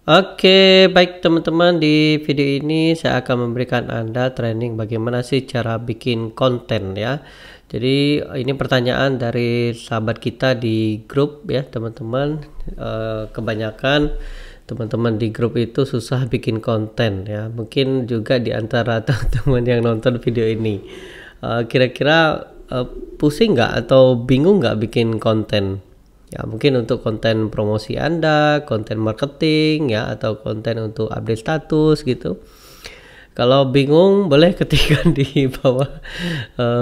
Oke, baik teman-teman, di video ini saya akan memberikan Anda training bagaimana sih cara bikin konten ya. Jadi ini pertanyaan dari sahabat kita di grup ya teman-teman. Kebanyakan teman-teman di grup itu susah bikin konten ya. Mungkin juga di antara teman-teman yang nonton video ini. Kira-kira pusing nggak atau bingung nggak bikin konten? Ya, mungkin untuk konten promosi Anda, konten marketing ya, atau konten untuk update status gitu. Kalau bingung boleh ketikkan di bawah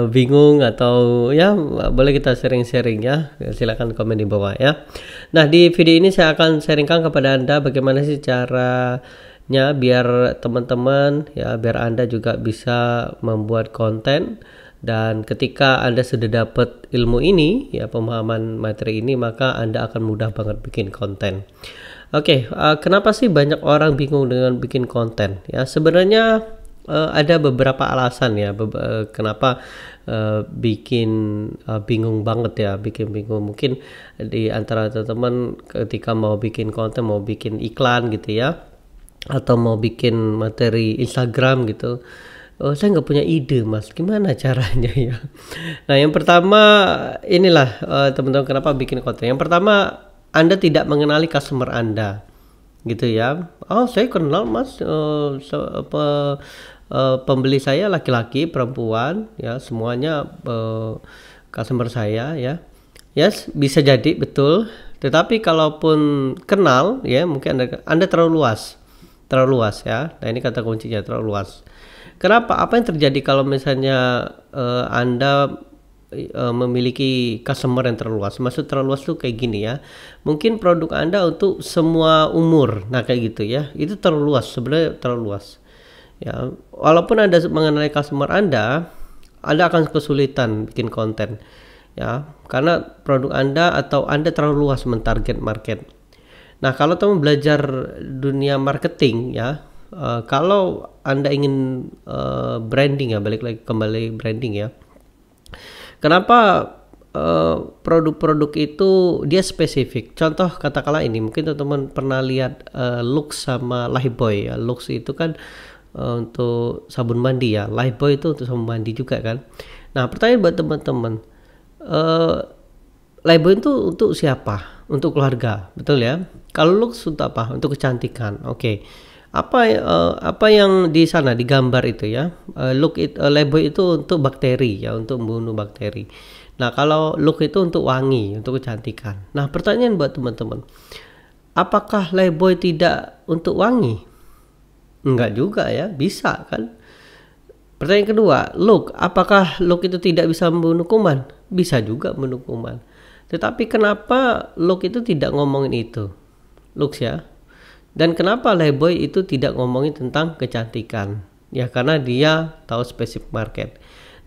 bingung atau ya boleh kita sharing-sharing ya. Silakan komen di bawah ya. Nah, di video ini saya akan sharingkan kepada Anda bagaimana sih caranya biar teman-teman ya, biar Anda juga bisa membuat konten. Dan ketika Anda sudah dapat ilmu ini, ya pemahaman materi ini, maka Anda akan mudah banget bikin konten. Oke, kenapa sih banyak orang bingung dengan bikin konten? Ya, sebenarnya ada beberapa alasan ya, kenapa bikin bingung banget ya, bikin bingung. Mungkin di antara teman-teman ketika mau bikin konten, mau bikin iklan gitu ya, atau mau bikin materi Instagram gitu. Oh, saya nggak punya ide mas, gimana caranya ya? Nah, yang pertama inilah teman-teman kenapa bikin konten. Yang pertama, Anda tidak mengenali customer Anda, gitu ya. Oh, saya kenal mas, pembeli saya laki-laki, perempuan, ya semuanya customer saya ya. Yes, bisa jadi betul. Tetapi kalaupun kenal, ya mungkin Anda terlalu luas ya. Nah, ini kata kuncinya, terlalu luas. Kenapa? Apa yang terjadi kalau misalnya Anda memiliki customer yang terlalu luas? Maksud terlalu luas tuh kayak gini ya. Mungkin produk Anda untuk semua umur. Nah, kayak gitu ya. Itu terlalu luas, sebenarnya terlalu luas. Ya, walaupun Anda mengenali customer Anda akan kesulitan bikin konten. Ya, karena produk Anda atau Anda terlalu luas mentarget market. Nah, kalau teman belajar dunia marketing ya, kalau Anda ingin branding ya, balik lagi kembali branding ya. Kenapa produk-produk itu dia spesifik? Contoh katakanlah ini, mungkin teman-teman pernah lihat Lux sama Lifebuoy ya. Lux itu kan untuk sabun mandi ya, Lifebuoy itu untuk sabun mandi juga kan. Nah, pertanyaan buat teman-teman, Lifebuoy itu untuk siapa? Untuk keluarga, betul ya? Kalau Lux untuk apa? Untuk kecantikan. Oke. Apa yang di sana digambar itu ya, Lifebuoy itu untuk bakteri ya, untuk membunuh bakteri. Nah, kalau Look itu untuk wangi, untuk kecantikan. Nah, pertanyaan buat teman-teman, apakah Lifebuoy tidak untuk wangi? Enggak juga ya, bisa kan. Pertanyaan kedua, apakah Look itu tidak bisa membunuh kuman? Bisa juga membunuh kuman. Tetapi kenapa Look itu tidak ngomongin itu? Lux ya. Dan kenapa Lifebuoy itu tidak ngomongin tentang kecantikan? Ya karena dia tahu spesifik market.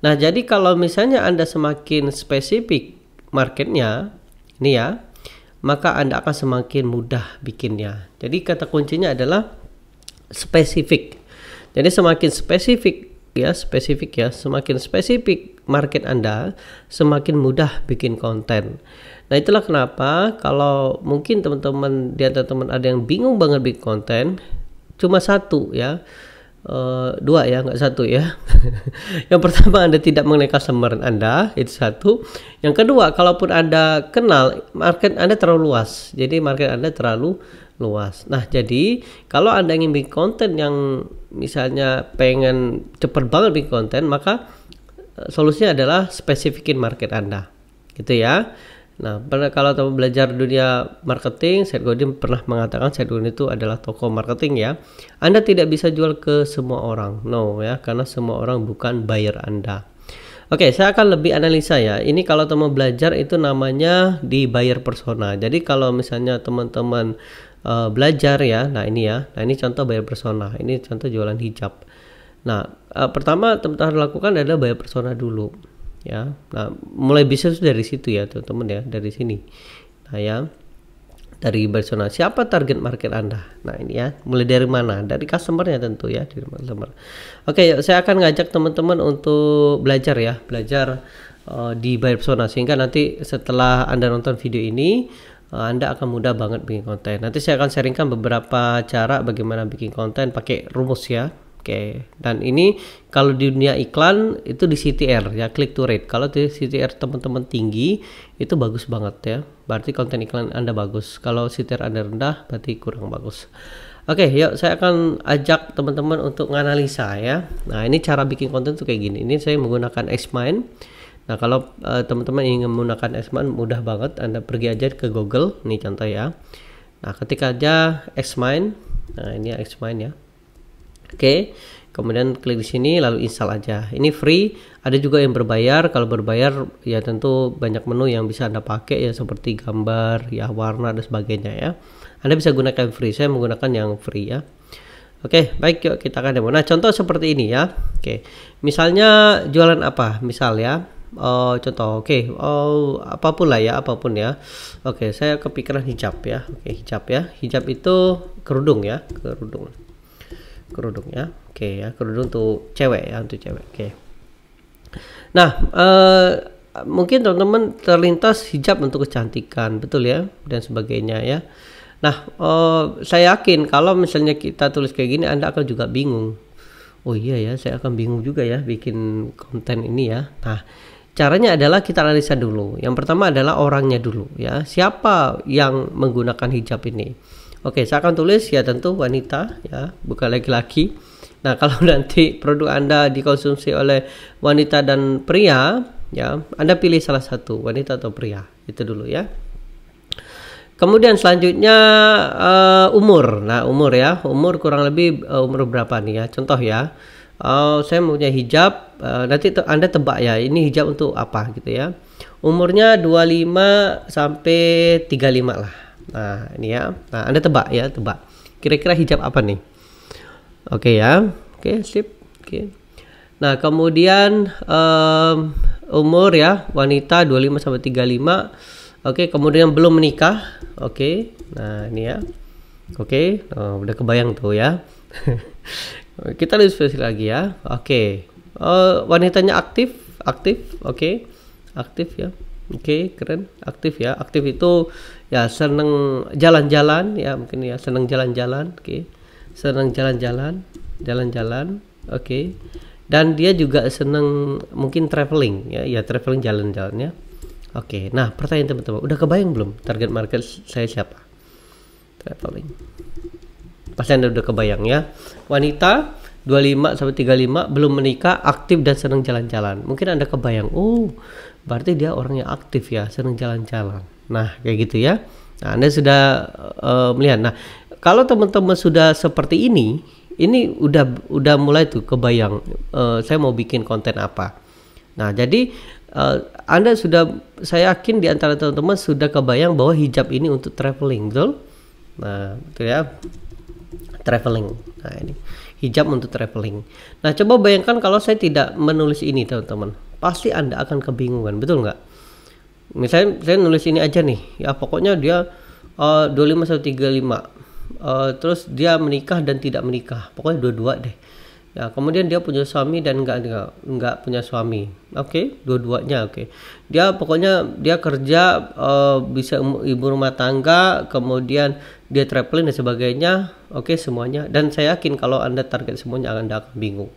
Nah, jadi kalau misalnya Anda semakin spesifik marketnya, ini ya, maka Anda akan semakin mudah bikinnya. Jadi kata kuncinya adalah spesifik. Jadi semakin spesifik ya, semakin spesifik market Anda, semakin mudah bikin konten. Nah, itulah kenapa kalau mungkin teman-teman di antara teman ada yang bingung banget bikin konten, cuma satu ya, dua ya, nggak satu ya. Yang pertama, Anda tidak mengenai customer Anda, itu satu. Yang kedua, kalaupun Anda kenal, market Anda terlalu luas. Jadi market Anda terlalu luas. Nah, jadi kalau Anda ingin bikin konten yang misalnya pengen cepet banget bikin konten, maka solusinya adalah spesifikin market Anda, gitu ya. Nah, kalau teman belajar dunia marketing, Seth Godin pernah mengatakan Seth Godin itu adalah toko marketing ya. Anda tidak bisa jual ke semua orang, no ya, karena semua orang bukan buyer Anda. Oke, saya akan lebih analisa ya. Ini kalau teman belajar itu namanya di buyer persona. Jadi kalau misalnya teman-teman belajar ya, nah ini ya, nah ini contoh buyer persona. Ini contoh jualan hijab. Nah, pertama teman-teman harus lakukan adalah buyer persona dulu. Ya, nah mulai bisnis dari situ ya teman-teman ya, dari sini. Nah ya, dari persona, siapa target market Anda? Nah ini ya, mulai dari mana? Dari customernya tentu ya, dari customer. Oke, saya akan ngajak teman-teman untuk belajar ya, di buyer persona, sehingga nanti setelah Anda nonton video ini Anda akan mudah banget bikin konten. Nanti saya akan sharingkan beberapa cara bagaimana bikin konten pakai rumus ya. Oke, dan ini kalau di dunia iklan itu di CTR ya, click to rate. Kalau di CTR teman-teman tinggi itu bagus banget ya. Berarti konten iklan Anda bagus. Kalau CTR Anda rendah berarti kurang bagus. Oke, yuk saya akan ajak teman-teman untuk menganalisa ya. Nah, ini cara bikin konten tuh kayak gini. Ini saya menggunakan Xmind. Nah, kalau teman-teman ingin menggunakan Xmind mudah banget. Anda pergi aja ke Google. Ini contoh ya. Nah, ketika aja Xmind. Nah, ini Xmind ya. Oke, kemudian klik di sini lalu install aja. Ini free. Ada juga yang berbayar. Kalau berbayar ya tentu banyak menu yang bisa Anda pakai ya, seperti gambar, ya warna dan sebagainya ya. Anda bisa gunakan free. Saya menggunakan yang free ya. Oke, baik, yuk kita akan demo. Nah, contoh seperti ini ya. Oke, misalnya jualan apa? Misal ya. Contoh, oke, apapun lah ya, apapun ya. Oke, saya kepikiran hijab ya. Oke, hijab ya. Hijab itu kerudung ya, kerudung ya. Oke ya, kerudung untuk cewek ya, untuk cewek. Oke. Nah, mungkin teman-teman terlintas hijab untuk kecantikan, betul ya, dan sebagainya ya. Nah, saya yakin kalau misalnya kita tulis kayak gini Anda akan juga bingung. Oh iya ya, saya akan bingung juga ya bikin konten ini ya. Nah, caranya adalah kita analisa dulu. Yang pertama adalah orangnya dulu ya. Siapa yang menggunakan hijab ini? Oke, saya akan tulis ya tentu wanita ya, bukan laki-laki. Nah, kalau nanti produk Anda dikonsumsi oleh wanita dan pria ya, Anda pilih salah satu, wanita atau pria. Itu dulu ya. Kemudian selanjutnya umur. Nah, umur ya. Umur kurang lebih umur berapa nih ya? Contoh ya. Saya punya hijab, nanti Anda tebak ya, ini hijab untuk apa gitu ya. Umurnya 25 sampai 35 lah. Nah, ini ya. Nah, Anda tebak ya, tebak. Kira-kira hijab apa nih? Oke ya. Oke, sip. Oke. Nah, kemudian umur ya, wanita 25 sampai 35. Oke, kemudian belum menikah. Oke. Nah, ini ya. Oke, udah kebayang tuh ya. Kita lebih spesifik lagi ya. Oke. Wanitanya aktif. Oke. Aktif ya. Oke, keren. Aktif ya. Aktif itu ya seneng jalan-jalan ya, mungkin ya seneng jalan-jalan. Oke. Seneng jalan-jalan. Oke. Dan dia juga seneng mungkin traveling ya. Ya, traveling jalan-jalan ya. Oke, nah pertanyaan teman-teman, udah kebayang belum target market saya siapa? Traveling. Pasti Anda udah kebayang ya. Wanita 25 sampai 35, belum menikah, aktif dan senang jalan-jalan. Mungkin Anda kebayang, oh berarti dia orangnya aktif ya, senang jalan-jalan. Nah, kayak gitu ya. Nah, Anda sudah melihat. Nah, kalau teman-teman sudah seperti ini udah mulai tuh kebayang saya mau bikin konten apa. Nah, jadi Anda sudah, saya yakin di antara teman-teman sudah kebayang bahwa hijab ini untuk traveling, betul? Nah, itu ya, traveling. Nah, ini hijab untuk traveling. Nah, coba bayangkan kalau saya tidak menulis ini, teman-teman. Pasti Anda akan kebingungan, betul nggak? Misalnya saya nulis ini aja nih, ya pokoknya dia 25 sampai 35. Terus dia menikah dan tidak menikah, pokoknya dua-dua deh. Ya, kemudian dia punya suami dan enggak punya suami. Oke, dua-duanya oke. Dia pokoknya dia kerja bisa ibu rumah tangga, kemudian dia traveling dan sebagainya. Oke, semuanya. Dan saya yakin kalau Anda target semuanya Anda akan bingung.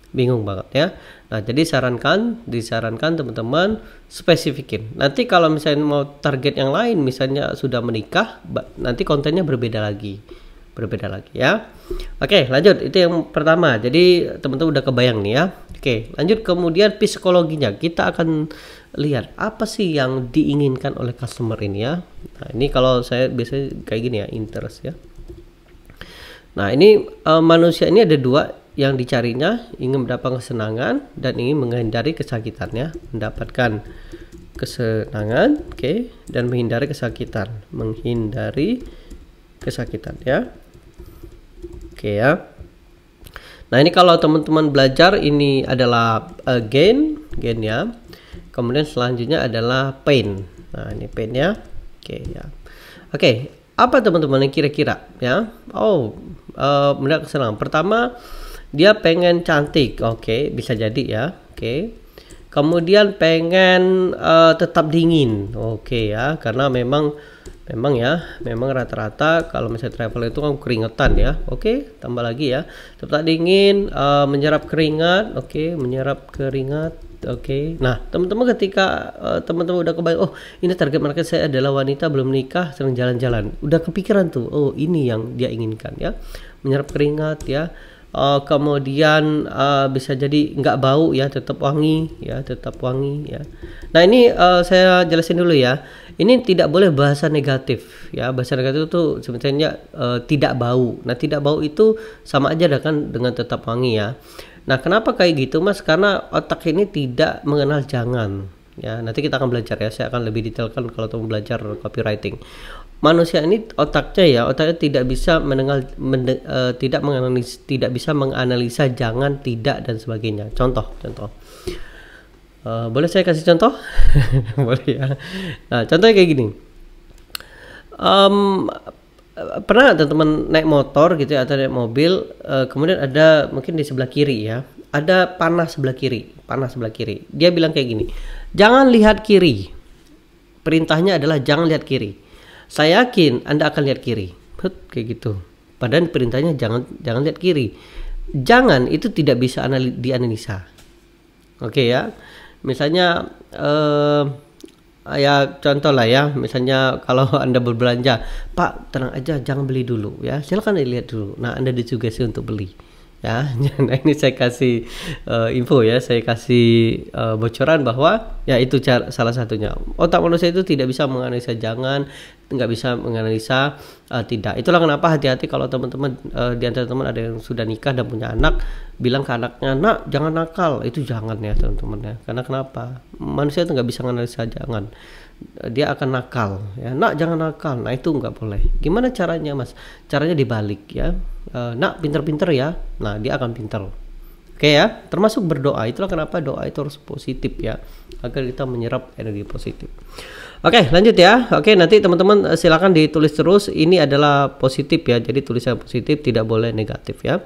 Bingung banget ya. Nah, jadi disarankan teman-teman spesifikin. Nanti kalau misalnya mau target yang lain, misalnya sudah menikah, nanti kontennya berbeda lagi ya. Oke, lanjut. Itu yang pertama. Jadi teman-teman udah kebayang nih ya. Oke, lanjut kemudian psikologinya. Kita akan lihat apa sih yang diinginkan oleh customer ini ya. Nah, ini kalau saya biasanya kayak gini ya, interest ya. Nah, ini manusia ini ada dua yang dicarinya, ingin mendapatkan kesenangan dan ingin menghindari kesakitan ya. Mendapatkan kesenangan, oke, dan menghindari kesakitan. Menghindari kesakitan ya. Oke ya. Nah, ini kalau teman-teman belajar ini adalah gain ya. Kemudian selanjutnya adalah pain. Nah, ini pain ya. Oke ya. Oke, apa teman-teman yang kira-kira ya? Mendapat kesenangan. Pertama, dia pengen cantik. Oke, bisa jadi ya. Oke. Kemudian pengen tetap dingin. Oke ya, karena memang Memang ya, memang rata-rata kalau misalnya travel itu kan keringetan ya. Oke, tambah lagi ya. Tetap dingin, menyerap keringat. Oke, menyerap keringat. Oke. Nah, teman-teman ketika teman-teman udah kebayang, oh ini target market saya adalah wanita belum nikah, sering jalan-jalan. Udah kepikiran tuh, oh ini yang dia inginkan ya. Menyerap keringat ya. Kemudian bisa jadi nggak bau ya, tetap wangi ya, tetap wangi ya. Nah ini saya jelasin dulu ya. Ini tidak boleh bahasa negatif ya. Bahasa negatif itu sebenarnya tidak bau. Nah tidak bau itu sama aja kan dengan tetap wangi ya. Nah kenapa kayak gitu mas? Karena otak ini tidak mengenal jangan ya. Nanti kita akan belajar ya. Saya akan lebih detailkan kalau teman belajar copywriting. Manusia ini otaknya tidak bisa tidak bisa menganalisa jangan, tidak dan sebagainya. Contoh boleh saya kasih contoh? Boleh ya. Nah contohnya kayak gini, pernah ada teman naik motor gitu ya, atau naik mobil, kemudian ada mungkin di sebelah kiri ya, ada panah sebelah kiri. Dia bilang kayak gini, jangan lihat kiri. Perintahnya adalah jangan lihat kiri. Saya yakin Anda akan lihat kiri. Kayak gitu. Padahal perintahnya jangan lihat kiri. Jangan itu tidak bisa dianalisa. Oke ya. Misalnya ya contoh lah ya. Misalnya kalau Anda berbelanja, Pak tenang aja jangan beli dulu ya. Silakan dilihat dulu. Nah, Anda disugesti untuk beli. Ya, nah ini saya kasih info ya, saya kasih bocoran bahwa ya itu salah satunya. Otak manusia itu tidak bisa menganalisa jangan, nggak bisa menganalisa tidak. Itulah kenapa hati-hati kalau teman-teman di antara teman ada yang sudah nikah dan punya anak, bilang ke anaknya, nak jangan nakal, itu jangan ya teman-teman ya. Karena kenapa? Manusia itu nggak bisa menganalisa jangan. Dia akan nakal ya, nak jangan nakal. Nah itu nggak boleh. Gimana caranya mas? Caranya dibalik ya. Nak pinter-pinter ya. Nah dia akan pinter. Oke ya, termasuk berdoa. Itulah kenapa doa itu harus positif ya, agar kita menyerap energi positif. Oke lanjut ya. Oke nanti teman-teman silakan ditulis terus. Ini adalah positif ya, jadi tulisan positif, tidak boleh negatif ya.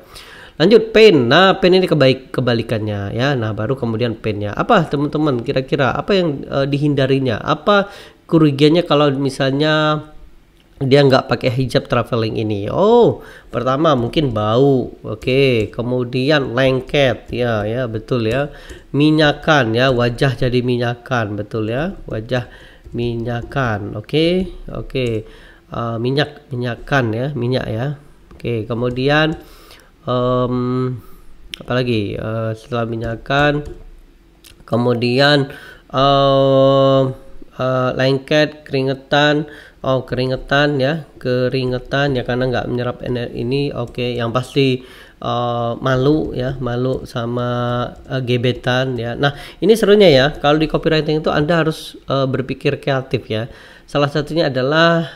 Lanjut pain. Nah pain ini kebalikannya ya. Nah baru kemudian painnya apa teman-teman, kira-kira apa yang dihindarinya, apa kerugiannya kalau misalnya dia nggak pakai hijab traveling ini? Oh pertama mungkin bau. Oke, kemudian lengket ya betul ya, minyakan ya, wajah jadi minyakan, betul ya, wajah minyakan. Oke, minyakan ya, minyak ya. Oke, kemudian apalagi setelah minyakan, kemudian lengket, keringetan. Oh keringetan ya karena nggak menyerap energi ini. Oke, yang pasti malu sama gebetan ya. Nah ini serunya ya, kalau di copywriting itu Anda harus berpikir kreatif ya. Salah satunya adalah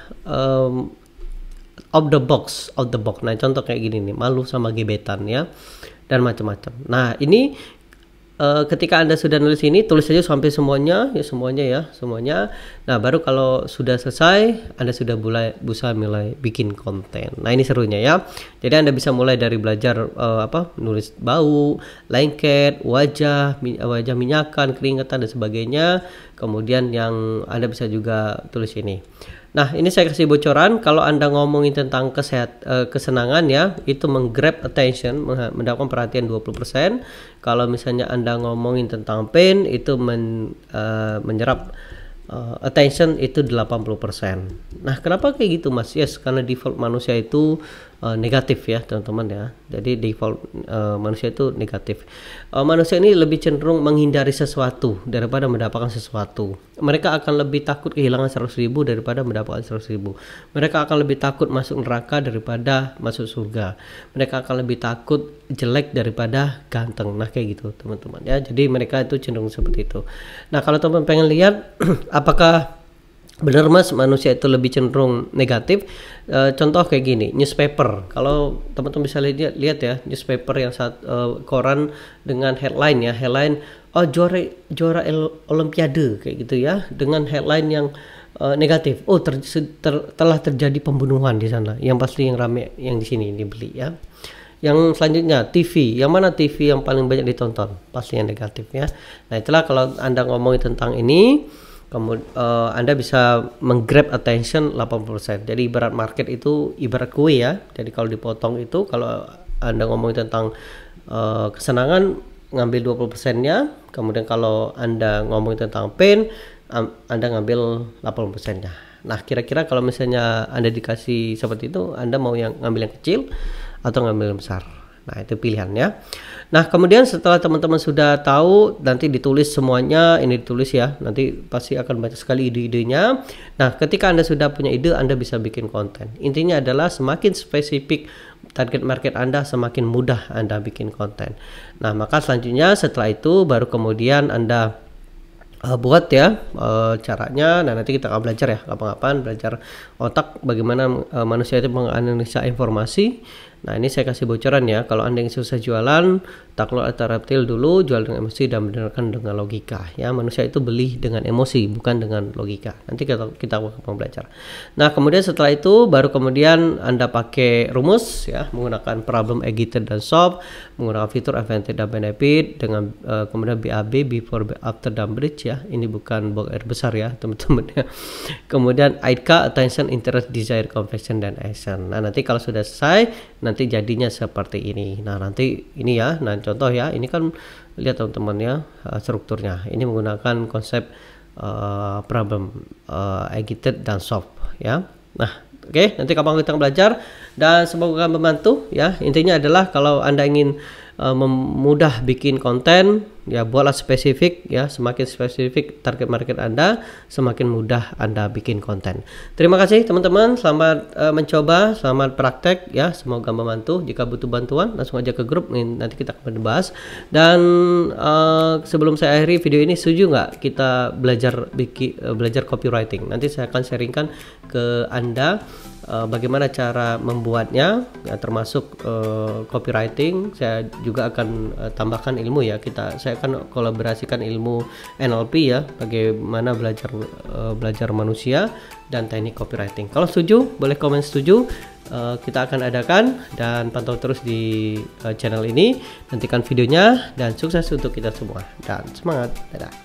out the box. Nah contoh kayak gini nih, malu sama gebetan ya, dan macam-macam. Nah ini ketika Anda sudah nulis ini, tulis saja sampai semuanya. Nah baru kalau sudah selesai, Anda sudah mulai bikin konten. Nah ini serunya ya. Jadi Anda bisa mulai dari belajar nulis bau, lengket, wajah minyakan, keringetan dan sebagainya. Kemudian yang Anda bisa juga tulis ini. Nah ini saya kasih bocoran, kalau Anda ngomongin tentang kesenangan ya, itu menggrab attention, mendapatkan perhatian 20%. Kalau misalnya Anda ngomongin tentang pain, itu menyerap attention itu 80%. Nah kenapa kayak gitu mas? Yes, karena default manusia itu negatif ya teman-teman ya. Jadi default manusia itu negatif. Manusia ini lebih cenderung menghindari sesuatu daripada mendapatkan sesuatu. Mereka akan lebih takut kehilangan 100.000 daripada mendapatkan 100.000. Mereka akan lebih takut masuk neraka daripada masuk surga. Mereka akan lebih takut jelek daripada ganteng. Nah kayak gitu teman-teman ya. Jadi mereka itu cenderung seperti itu. Nah kalau teman-teman pengen lihat apakah benar mas manusia itu lebih cenderung negatif, contoh kayak gini, newspaper. Kalau teman-teman bisa lihat ya, newspaper yang koran dengan headline ya, oh juara olimpiade kayak gitu ya, dengan headline yang negatif. Oh telah terjadi pembunuhan di sana. Yang pasti yang rame yang di sini dibeli ya. Yang selanjutnya TV, yang mana TV yang paling banyak ditonton? Pasti yang negatif ya. Nah itulah kalau Anda ngomongin tentang ini, Kemudian Anda bisa menggrab attention 80%. Jadi ibarat market itu ibarat kue ya. Jadi kalau dipotong itu, kalau Anda ngomong tentang kesenangan, ngambil 20%-nya. Kemudian kalau Anda ngomong tentang pain, Anda ngambil 80%-nya. Nah, kira-kira kalau misalnya Anda dikasih seperti itu, Anda mau yang ngambil yang kecil atau ngambil yang besar? Nah, itu pilihannya. Nah, kemudian setelah teman-teman sudah tahu, nanti ditulis semuanya, ini ditulis ya, nanti pasti akan banyak sekali ide-idenya. Nah, ketika Anda sudah punya ide, Anda bisa bikin konten. Intinya adalah semakin spesifik target market Anda, semakin mudah Anda bikin konten. Nah, maka selanjutnya setelah itu baru kemudian Anda buat ya caranya. Nah, nanti kita akan belajar ya, kapan-kapan belajar otak bagaimana manusia itu menganalisa informasi. Nah, ini saya kasih bocoran ya, kalau Anda yang susah jualan, takluk atau reptil dulu, jual dengan emosi dan benarkan dengan logika ya. Manusia itu beli dengan emosi, bukan dengan logika. Nanti kita akan belajar. Nah, kemudian setelah itu baru kemudian Anda pakai rumus ya, menggunakan problem, aggregate dan solve, menggunakan fitur, advantage dan benefit, dengan kemudian BAB, before, after dan bridge ya. Ini bukan blok R besar ya teman-teman ya. Kemudian IDK, attention, interest, desire, confession dan action. Nah, nanti kalau sudah selesai, nanti jadinya seperti ini. Nah, nanti ini ya, nah contoh ya, ini kan lihat teman-teman ya strukturnya. Ini menggunakan konsep problem, aggregate dan solve ya. Nah, oke, nanti kapan kita belajar dan semoga membantu ya. Intinya adalah kalau Anda ingin mudah bikin konten ya, buatlah spesifik ya. Semakin spesifik target market Anda, semakin mudah Anda bikin konten. Terima kasih teman-teman, selamat mencoba, selamat praktek ya, semoga membantu. Jika butuh bantuan langsung aja ke grup, nanti kita akan bahas. Dan sebelum saya akhiri video ini, setuju nggak kita belajar copywriting? Nanti saya akan sharingkan ke Anda bagaimana cara membuatnya ya, termasuk copywriting. Saya juga akan tambahkan ilmu ya, saya akan kolaborasikan ilmu NLP ya, bagaimana belajar manusia dan teknik copywriting. Kalau setuju boleh komen setuju, kita akan adakan. Dan pantau terus di channel ini, nantikan videonya dan sukses untuk kita semua dan semangat. Dadah.